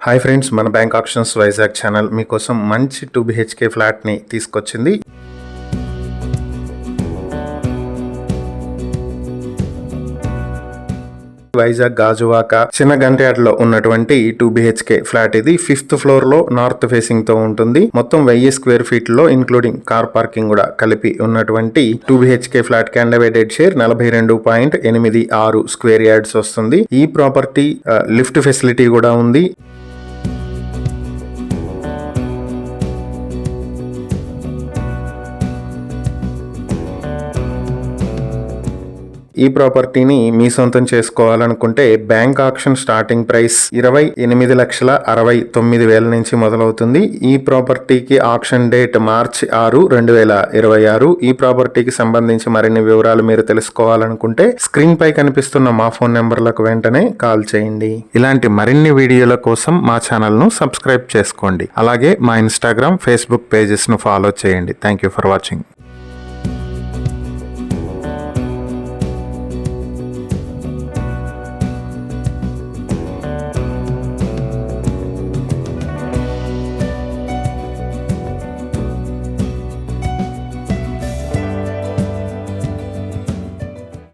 Hi friends, మన bank options Vizag channel మీకోసం మంచి 2 BHK ఫ్లాట్ని తీసుకొచ్చింది. వైజాగ్ గాజువాక చిన్న గంటయాడలో ఉన్నటువంటి 2 BHK ఫ్లాట్ ఇది 5th ఫ్లోర్ లో నార్త్ ఫేసింగ్ తో ఉంటుంది. మొత్తం 1000 స్క్వేర్ ఫీట్ లో ఇంక్లూడింగ్ కార్ పార్కింగ్ కూడా కలిపి ఉన్నటువంటి 2 BHK ఫ్లాట్ కి అన్డివైడెడ్ షేర్ 42.86 స్క్వేర్ యార్డ్స్ వస్తుంది. ఈ ప్రాపర్టీ లిఫ్ట్ ఫెసిలిటీ కూడా ఉంది. ఈ ప్రాపర్టీని మీ సొంతం చేసుకోవాలనుకుంటే బ్యాంక్ ఆక్షన్ స్టార్టింగ్ ప్రైస్ 28,69,000 నుంచి మొదలవుతుంది. ఈ ప్రాపర్టీకి ఆక్షన్ డేట్ మార్చి 6, 2026. ఈ ప్రాపర్టీకి సంబంధించి మరిన్ని వివరాలు మీరు తెలుసుకోవాలనుకుంటే స్క్రీన్ పై కనిపిస్తున్న మా ఫోన్ నెంబర్లకు వెంటనే కాల్ చేయండి. ఇలాంటి మరిన్ని వీడియోల కోసం మా ఛానల్ ను సబ్స్క్రైబ్ చేసుకోండి. అలాగే మా ఇన్స్టాగ్రామ్, ఫేస్బుక్ పేజెస్ ను ఫాలో చేయండి. Thank you for watching.